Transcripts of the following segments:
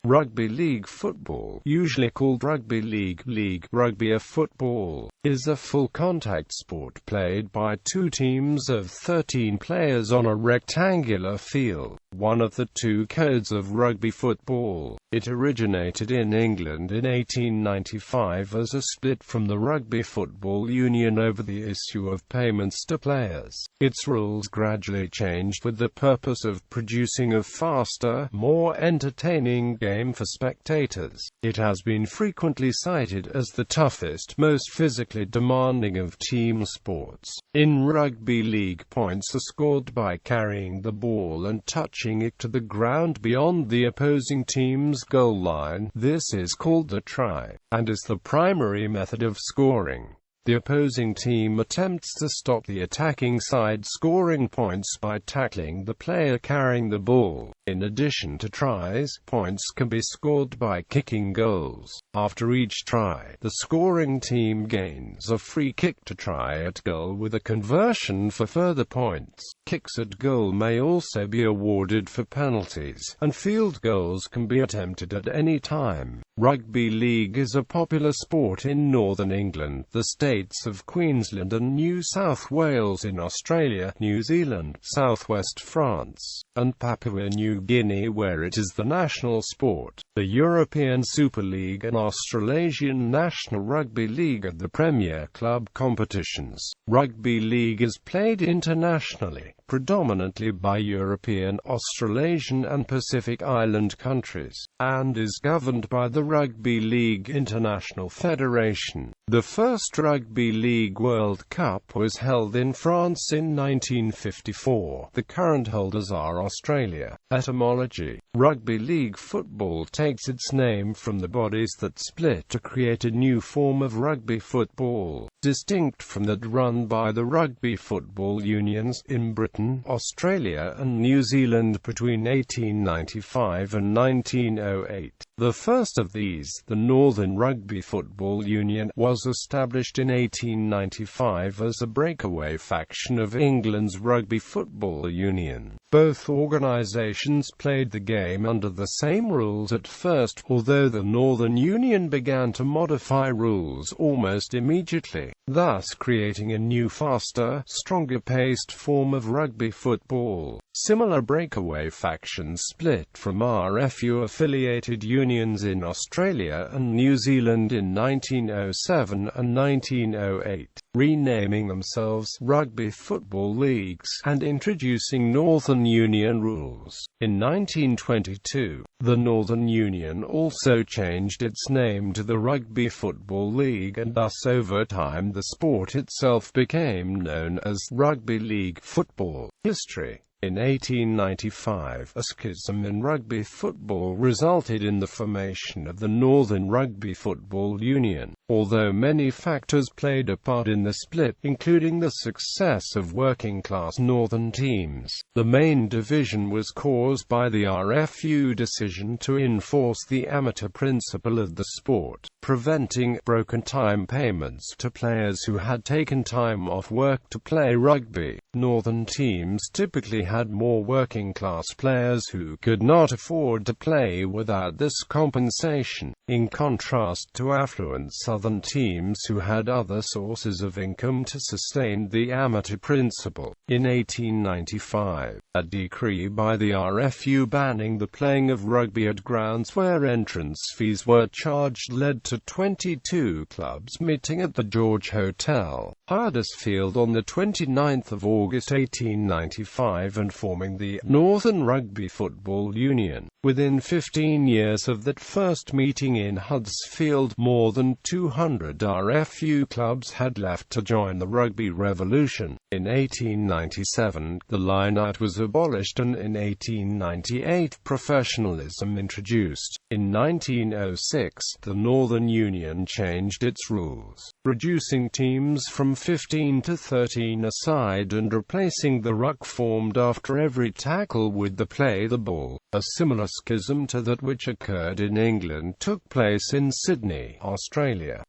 Rugby league football, usually called rugby league, rugby football, is a full-contact sport played by two teams of 13 players on a rectangular field, one of the two codes of rugby football. It originated in England in 1895 as a split from the Rugby Football Union over the issue of payments to players. Its rules gradually changed with the purpose of producing a faster, more entertaining game for spectators. It has been frequently cited as the toughest, most physically demanding of team sports. In rugby league, points are scored by carrying the ball and touching it to the ground beyond the opposing team's goal line. This is called the try, and is the primary method of scoring. The opposing team attempts to stop the attacking side scoring points by tackling the player carrying the ball. In addition to tries, points can be scored by kicking goals. After each try, the scoring team gains a free kick to try at goal with a conversion for further points. Kicks at goal may also be awarded for penalties, and field goals can be attempted at any time. Rugby league is a popular sport in northern England, the states of Queensland and New South Wales in Australia, New Zealand, southwest France, and Papua New Guinea, where it is the national sport. The European Super League and Australasian National Rugby League are the premier club competitions. Rugby league is played internationally, predominantly by European, Australasian and Pacific Island countries, and is governed by the Rugby League International Federation. The first Rugby League World Cup was held in France in 1954. The current holders are Australia. Etymology: Rugby league football takes its name from the bodies that split to create a new form of rugby football, distinct from that run by the Rugby Football Unions in Britain, Australia and New Zealand between 1895 and 1908. The first of these, the Northern Rugby Football Union, was established in 1895 as a breakaway faction of England's Rugby Football Union. Both organisations played the game under the same rules at first, although the Northern Union began to modify rules almost immediately, thus creating a new, faster, stronger-paced form of rugby football. Similar breakaway factions split from RFU-affiliated unions in Australia and New Zealand in 1907 and 1908, renaming themselves Rugby Football Leagues and introducing Northern Union rules. In 1922, the Northern Union also changed its name to the Rugby Football League, and thus over time the sport itself became known as Rugby League Football. History: in 1895, a schism in rugby football resulted in the formation of the Northern Rugby Football Union. Although many factors played a part in the split, including the success of working-class northern teams, the main division was caused by the RFU decision to enforce the amateur principle of the sport, preventing broken time payments to players who had taken time off work to play rugby. Northern teams typically had more working-class players who could not afford to play without this compensation, in contrast to affluent southern teams who had other sources of income to sustain the amateur principle. In 1895, a decree by the RFU banning the playing of rugby at grounds where entrance fees were charged led to 22 clubs meeting at the George Hotel, Huddersfield on the 29th of August 1895 and forming the Northern Rugby Football Union. Within 15 years of that first meeting in Huddersfield, more than 200 RFU clubs had left to join the Rugby Revolution. In 1897, the line-out was abolished, and in 1898, professionalism introduced. In 1906, the Northern Union changed its rules. reducing teams from 15 to 13 aside and replacing the ruck formed after every tackle with the play the ball. A similar schism to that which occurred in England took place in Sydney, Australia.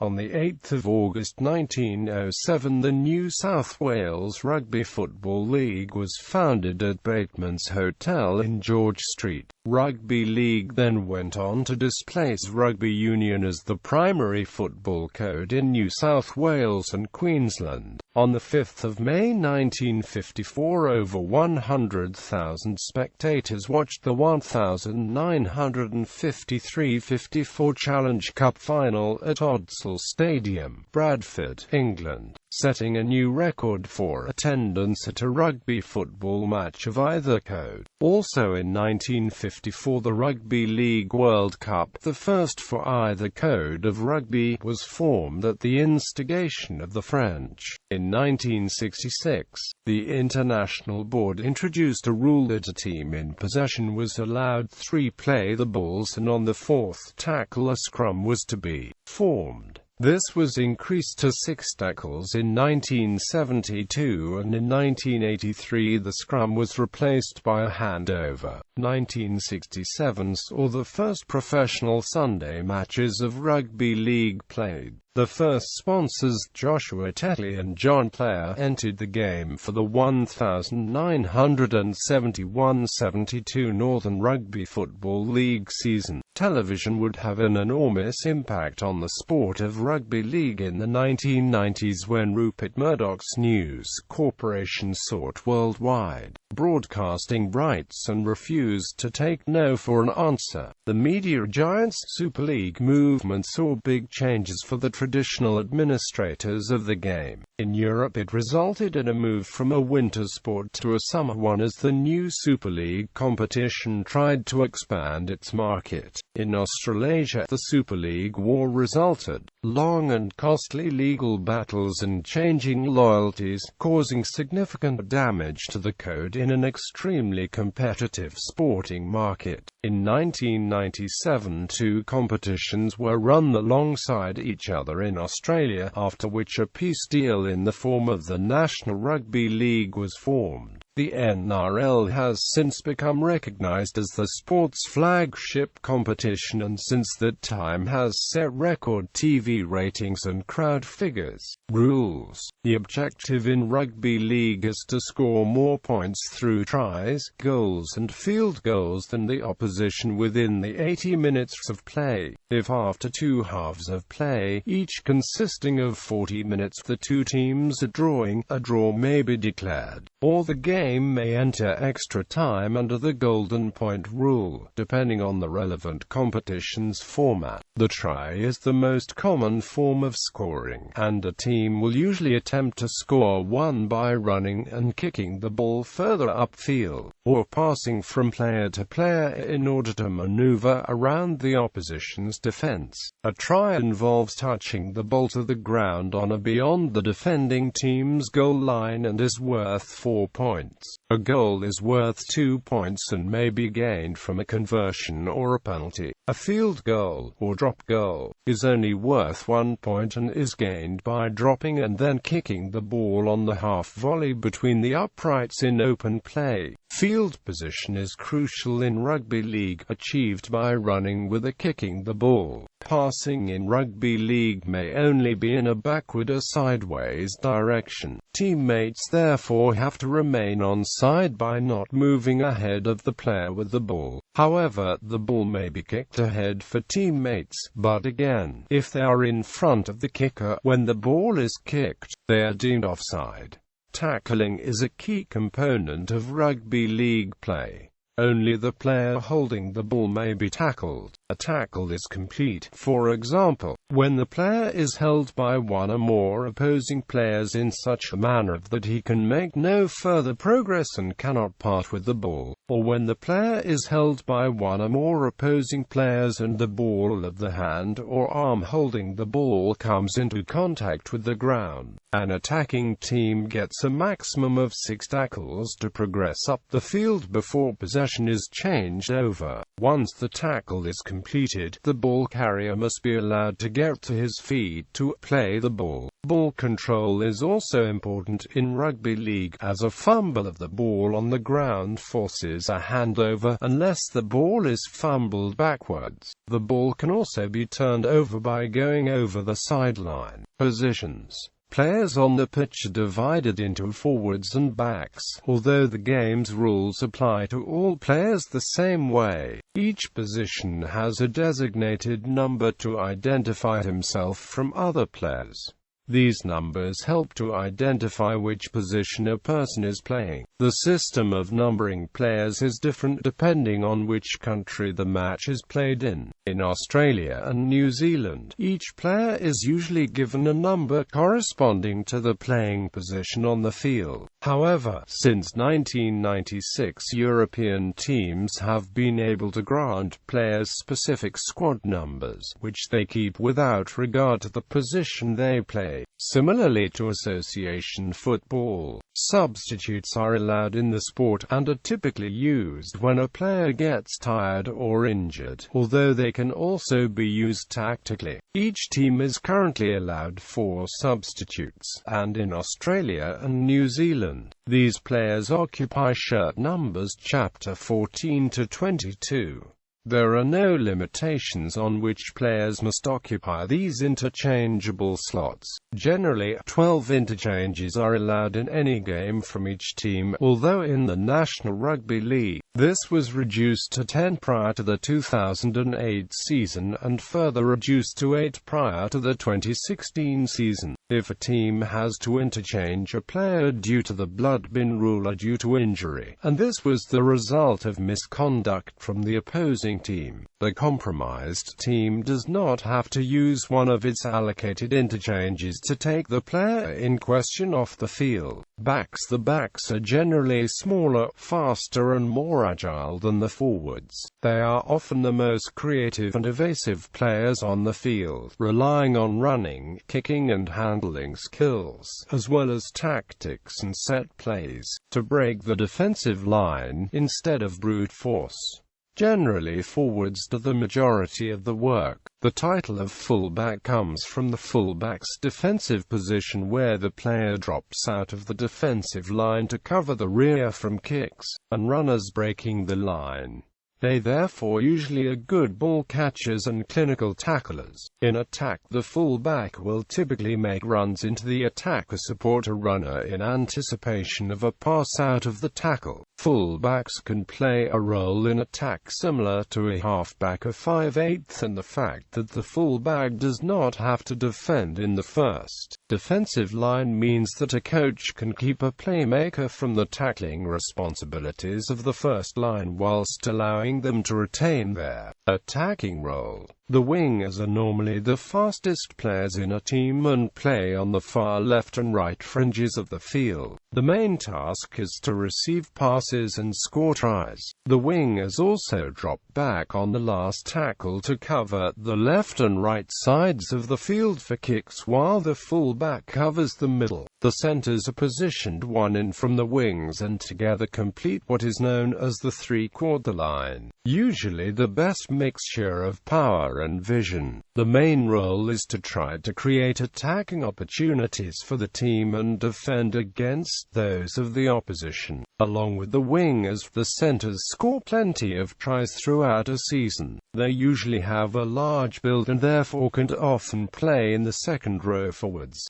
On 8 August 1907 the New South Wales Rugby Football League was founded at Bateman's Hotel in George Street. Rugby League then went on to displace Rugby Union as the primary football code in New South Wales and Queensland. On 5 May 1954 over 100,000 spectators watched the 1953-54 Challenge Cup final at Odsal Stadium, Bradford, England, setting a new record for attendance at a rugby football match of either code. Also in 1954 the Rugby League World Cup, the first for either code of rugby, was formed at the instigation of the French. In 1966, the International Board introduced a rule that a team in possession was allowed 3 play the balls and on the 4th tackle a scrum was to be formed. This was increased to 6 tackles in 1972 and in 1983 the scrum was replaced by a handover. 1967 saw the first professional Sunday matches of rugby league played. The first sponsors, Joshua Tetley and John Player, entered the game for the 1971-72 Northern Rugby Football League season. Television would have an enormous impact on the sport of rugby league in the 1990s when Rupert Murdoch's News Corporation sought worldwide broadcasting rights and refused to take no for an answer. The media giant's Super League movement saw big changes for the traditional administrators of the game. In Europe it resulted in a move from a winter sport to a summer one as the new Super League competition tried to expand its market. In Australasia, the Super League war resulted. Long and costly legal battles and changing loyalties, causing significant damage to the code in an extremely competitive sporting market. In 1997 2 competitions were run alongside each other in Australia, after which a peace deal in the form of the National Rugby League was formed. The NRL has since become recognised as the sport's flagship competition and since that time has set record TV ratings and crowd figures. Rules. The objective in rugby league is to score more points through tries, goals and field goals than the opposition within the 80 minutes of play. If after 2 halves of play, each consisting of 40 minutes, the 2 teams are drawing, a draw may be declared, or the game may enter extra time under the golden point rule, depending on the relevant competition's format. The try is the most common form of scoring, and a team will usually attempt to score one by running and kicking the ball further upfield, or passing from player to player in order to maneuver around the opposition's defense. A try involves touching the ball to the ground on or beyond the defending team's goal line and is worth 4 points. A goal is worth 2 points and may be gained from a conversion or a penalty. A field goal, or drop goal, is only worth 1 point and is gained by dropping and then kicking the ball on the half volley between the uprights in open play. Field position is crucial in rugby league, achieved by running with or kicking the ball. Passing in rugby league may only be in a backward or sideways direction. Teammates therefore have to remain onside by not moving ahead of the player with the ball. However, the ball may be kicked ahead for teammates, but again, if they are in front of the kicker when the ball is kicked, they are deemed offside. Tackling is a key component of rugby league play. Only the player holding the ball may be tackled. A tackle is complete, for example, when the player is held by one or more opposing players in such a manner that he can make no further progress and cannot part with the ball, or when the player is held by one or more opposing players and the ball of the hand or arm holding the ball comes into contact with the ground. An attacking team gets a maximum of 6 tackles to progress up the field before possession is changed over. Once the tackle is complete, completed, the ball carrier must be allowed to get to his feet to play the ball. Ball control is also important in rugby league, as a fumble of the ball on the ground forces a handover. Unless the ball is fumbled backwards, the ball can also be turned over by going over the sideline. Positions. Players on the pitch are divided into forwards and backs. Although the game's rules apply to all players the same way, each position has a designated number to identify himself from other players. These numbers help to identify which position a person is playing. The system of numbering players is different depending on which country the match is played in. In Australia and New Zealand, each player is usually given a number corresponding to the playing position on the field. However, since 1996, European teams have been able to grant players specific squad numbers, which they keep without regard to the position they play. Similarly to association football, substitutes are allowed in the sport and are typically used when a player gets tired or injured, although they can also be used tactically. Each team is currently allowed 4 substitutes, and in Australia and New Zealand, these players occupy shirt numbers chapter 14 to 22. There are no limitations on which players must occupy these interchangeable slots. Generally, 12 interchanges are allowed in any game from each team, although in the National Rugby League, this was reduced to 10 prior to the 2008 season and further reduced to 8 prior to the 2016 season. If a team has to interchange a player due to the blood bin rule or due to injury, and this was the result of misconduct from the opposing team, the compromised team does not have to use one of its allocated interchanges to take the player in question off the field. The backs are generally smaller, faster and more agile than the forwards. They are often the most creative and evasive players on the field, relying on running, kicking and handling skills, as well as tactics and set plays, to break the defensive line, instead of brute force. Generally, forwards do the majority of the work. The title of fullback comes from the fullback's defensive position, where the player drops out of the defensive line to cover the rear from kicks and runners breaking the line. They therefore usually are good ball catchers and clinical tacklers. In attack, the fullback will typically make runs into the attack to support a runner in anticipation of a pass out of the tackle. Fullbacks can play a role in attack similar to a halfback of 5/8, and the fact that the fullback does not have to defend in the first defensive line means that a coach can keep a playmaker from the tackling responsibilities of the first line whilst allowing them to retain their attacking role. The wingers are normally the fastest players in a team and play on the far left and right fringes of the field. The main task is to receive passes and score tries. The wingers also drop back on the last tackle to cover the left and right sides of the field for kicks, while the fullback covers the middle. The centers are positioned one in from the wings and together complete what is known as the three-quarter line, usually the best mixture of power and vision. The main role is to try to create attacking opportunities for the team and defend against those of the opposition. Along with the wingers, the centers score plenty of tries throughout a season. They usually have a large build and therefore can often play in the second row forwards.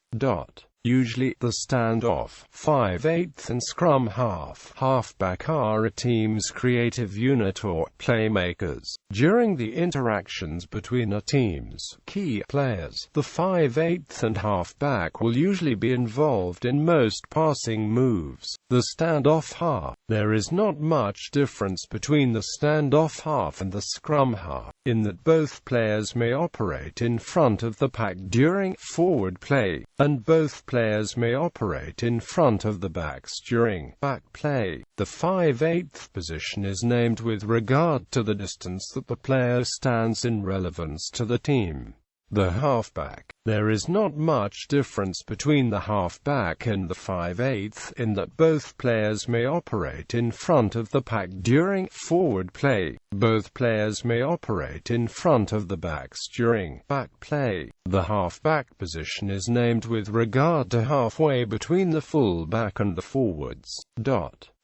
Usually, the standoff, 5/8 and scrum halfback are a team's creative unit or playmakers. During the interactions between a team's key players, the 5/8 and halfback will usually be involved in most passing moves. The standoff half. There is not much difference between the standoff half and the scrum half, in that both players may operate in front of the pack during forward play, and both players may operate in front of the backs during back play. The 5/8 position is named with regard to the distance that the player stands in relevance to the team. The halfback. There is not much difference between the halfback and the 5/8 in that both players may operate in front of the pack during forward play. Both players may operate in front of the backs during back play. The halfback position is named with regard to halfway between the fullback and the forwards.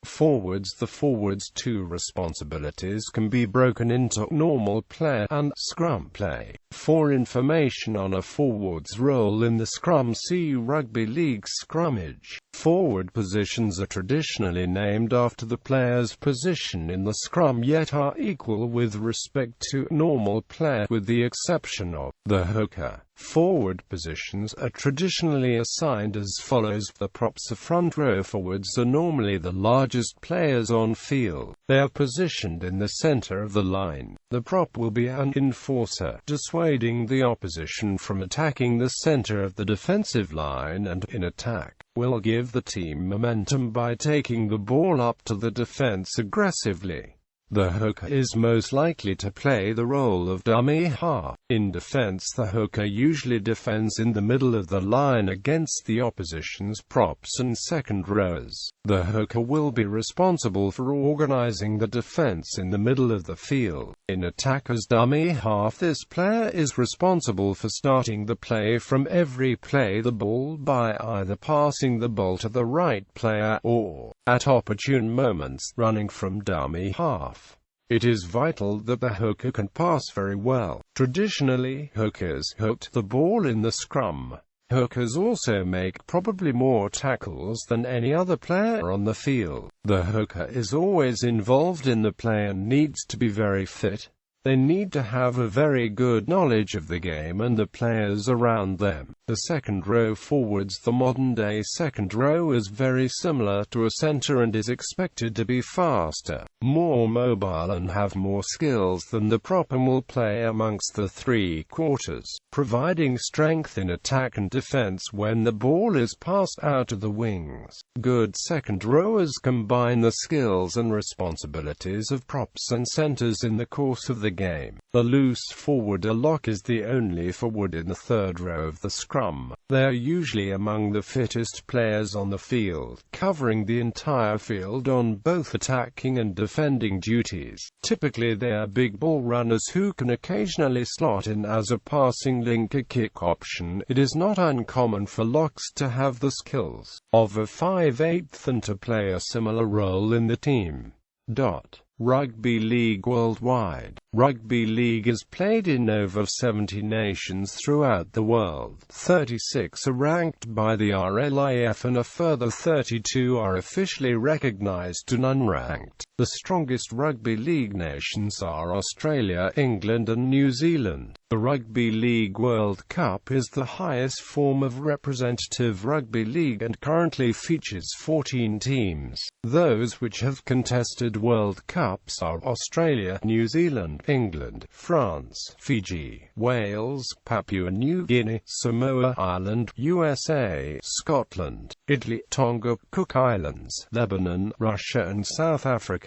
Forwards. The forwards' two responsibilities can be broken into normal play and scrum play. For information on a forward's role in the scrum, see Rugby League scrummage. Forward positions are traditionally named after the player's position in the scrum, yet are equal with respect to normal play, with the exception of the hooker. Forward positions are traditionally assigned as follows. The props. The front row forwards are normally the largest players on field. They are positioned in the center of the line. The prop will be an enforcer, dissuading the opposition from attacking the center of the defensive line, and, in attack, will give the team momentum by taking the ball up to the defense aggressively. The hooker is most likely to play the role of dummy half. In defense, the hooker usually defends in the middle of the line against the opposition's props and second rowers. The hooker will be responsible for organizing the defense in the middle of the field. In attack as dummy half, this player is responsible for starting the play from every play the ball by either passing the ball to the right player or, at opportune moments, running from dummy half. It is vital that the hooker can pass very well. Traditionally, hookers hooked the ball in the scrum. Hookers also make probably more tackles than any other player on the field. The hooker is always involved in the play and needs to be very fit. They need to have a very good knowledge of the game and the players around them. The second row forwards. The modern-day second row is very similar to a center and is expected to be faster, more mobile and have more skills than the prop, and will play amongst the three quarters, providing strength in attack and defense when the ball is passed out of the wings. Good second rowers combine the skills and responsibilities of props and centers in the course of the game. The loose forward. A lock is the only forward in the third row of the scrum. They are usually among the fittest players on the field, covering the entire field on both attacking and defending duties. Typically they are big ball runners who can occasionally slot in as a passing link, a kick option. It is not uncommon for locks to have the skills of a 5/8 and to play a similar role in the team. Rugby League worldwide. Rugby League is played in over 70 nations throughout the world. 36 are ranked by the RLIF and a further 32 are officially recognized and unranked. The strongest rugby league nations are Australia, England and New Zealand. The Rugby League World Cup is the highest form of representative rugby league and currently features 14 teams. Those which have contested World Cups are Australia, New Zealand, England, France, Fiji, Wales, Papua New Guinea, Samoa, Ireland, USA, Scotland, Italy, Tonga, Cook Islands, Lebanon, Russia and South Africa.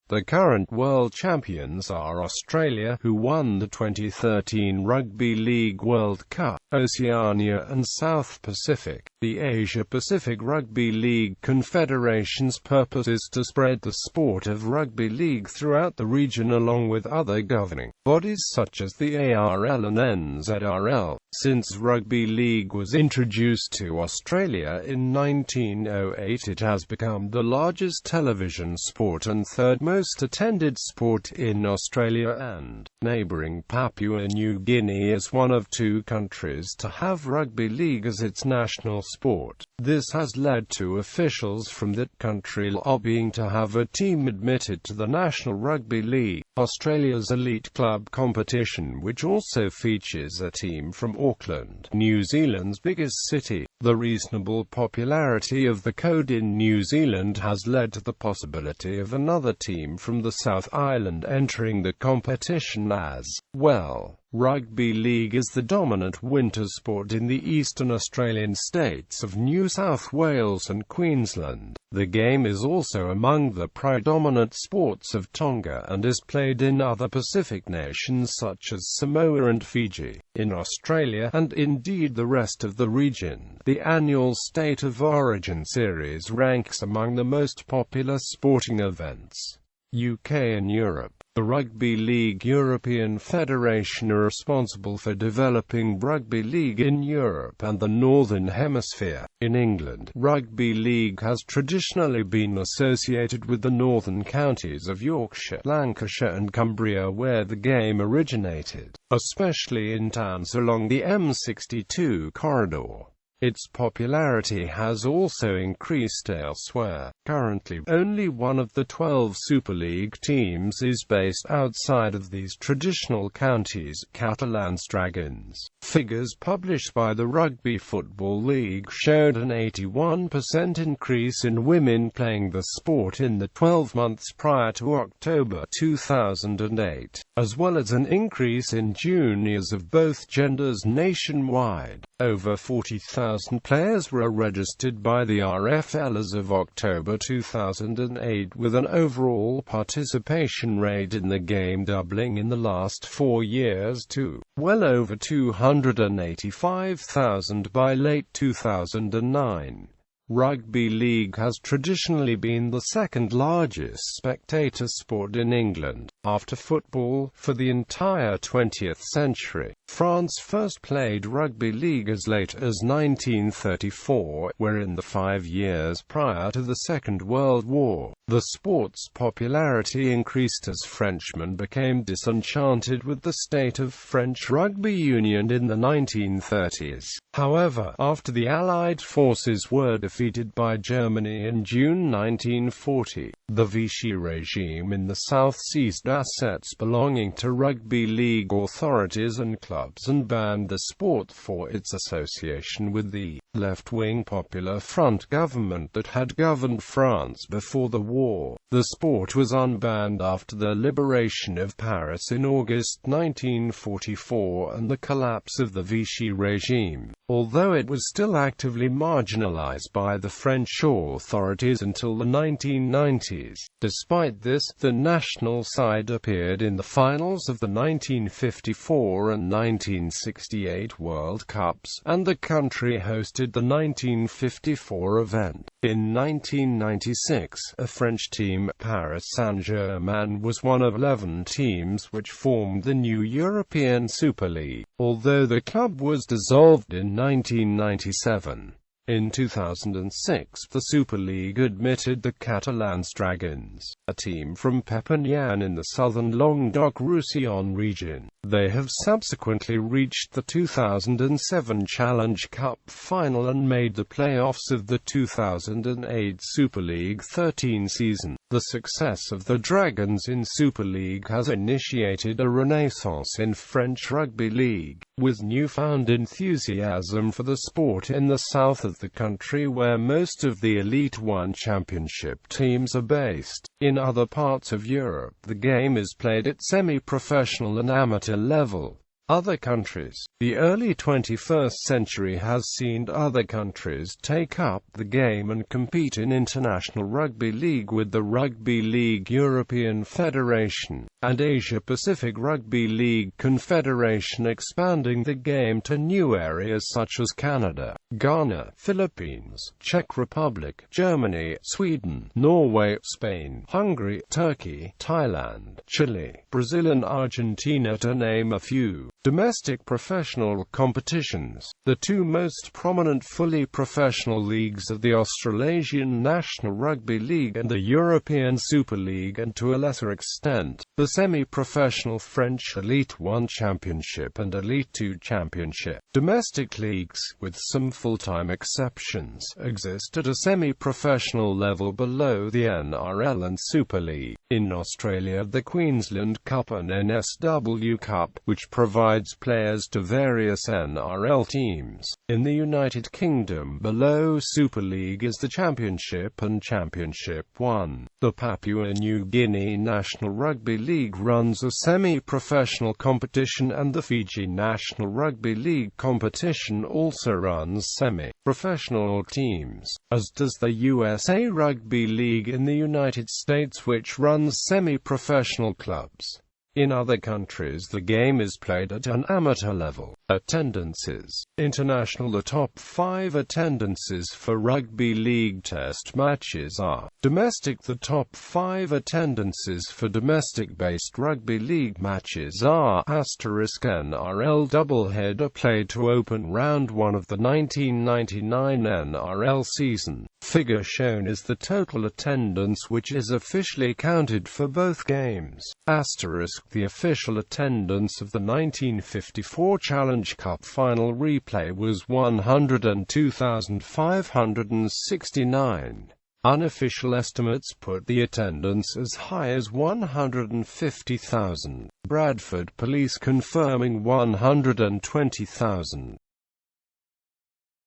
The current world champions are Australia, who won the 2013 Rugby League World Cup, Oceania and South Pacific. The Asia-Pacific Rugby League Confederation's purpose is to spread the sport of rugby league throughout the region along with other governing bodies such as the ARL and NZRL. Since rugby league was introduced to Australia in 1908, it has become the largest television sport and third most attended sport in Australia, and neighbouring Papua New Guinea is one of two countries to have rugby league as its national sport. This has led to officials from that country lobbying to have a team admitted to the National Rugby League, Australia's elite club competition, which also features a team from Auckland, New Zealand's biggest city. The reasonable popularity of the code in New Zealand has led to the possibility of another team from the South Island entering the competition often as, well. Rugby league is the dominant winter sport in the eastern Australian states of New South Wales and Queensland. The game is also among the predominant sports of Tonga and is played in other Pacific nations such as Samoa and Fiji, in Australia, and indeed the rest of the region. The annual State of Origin series ranks among the most popular sporting events. UK and Europe. The Rugby League European Federation are responsible for developing rugby league in Europe and the Northern Hemisphere. In England, rugby league has traditionally been associated with the northern counties of Yorkshire, Lancashire and Cumbria, where the game originated, especially in towns along the M62 corridor. Its popularity has also increased elsewhere. Currently, only one of the 12 Super League teams is based outside of these traditional counties, Catalan's Dragons. Figures published by the Rugby Football League showed an 81% increase in women playing the sport in the 12 months prior to October 2008, as well as an increase in juniors of both genders nationwide. Over 40,000 players were registered by the RFL as of October 2008, with an overall participation rate in the game doubling in the last 4 years to well over 285,000 by late 2009. Rugby league has traditionally been the second largest spectator sport in England, after football, for the entire 20th century. France first played rugby league as late as 1934, wherein the 5 years prior to the Second World War. The sport's popularity increased as Frenchmen became disenchanted with the state of French rugby union in the 1930s. However, after the Allied forces were defeated by Germany in June 1940, the Vichy regime in the South seized assets belonging to rugby league authorities and clubs and banned the sport for its association with the left-wing Popular Front government that had governed France before the war. The sport was unbanned after the liberation of Paris in August 1944 and the collapse of the Vichy regime, although it was still actively marginalized by the French authorities until the 1990s. Despite this, the national side appeared in the finals of the 1954 and 1968 World Cups, and the country hosted the 1954 event. In 1996, a French team, Paris Saint-Germain, was one of 11 teams which formed the new European Super League, although the club was dissolved in 1997. In 2006, the Super League admitted the Catalan's Dragons, a team from Perpignan in the southern Languedoc-Roussillon region. They have subsequently reached the 2007 Challenge Cup final and made the playoffs of the 2008 Super League 13 season. The success of the Dragons in Super League has initiated a renaissance in French rugby league, with newfound enthusiasm for the sport in the south of the country where most of the field.One championship teams are based. In other parts of Europe, the game is played at semi-professional and amateur level. Other countries. The early 21st century has seen other countries take up the game and compete in international rugby league with the Rugby League European Federation and Asia-Pacific Rugby League Confederation expanding the game to new areas such as Canada, Ghana, Philippines, Czech Republic, Germany, Sweden, Norway, Spain, Hungary, Turkey, Thailand, Chile, Brazil and Argentina, to name a few. Domestic professional competitions. The two most prominent fully professional leagues are the Australasian National Rugby League and the European Super League, and to a lesser extent, the semi-professional French field.One Championship and Field.2 Championship. Domestic leagues, with some full-time exceptions, exist at a semi-professional level below the NRL and Super League. In Australia, the Queensland Cup and NSW Cup, which provide provides players to various NRL teams. In the United Kingdom, below Super League is the Championship and Championship-One. The Papua New Guinea National Rugby League runs a semi-professional competition, and the Fiji National Rugby League competition also runs semi-professional teams, as does the USA Rugby League in the United States, which runs semi-professional clubs. In other countries the game is played at an amateur level. Attendances. International. The top 5 attendances for rugby league test matches are: domestic. The top 5 attendances for domestic-based rugby league matches are *NRL doubleheader played to open round 1 of the 1999 NRL season. Figure shown is the total attendance which is officially counted for both games. The official attendance of the 1954 Challenge Cup final replay was 102,569. Unofficial estimates put the attendance as high as 150,000. Bradford Police confirming 120,000.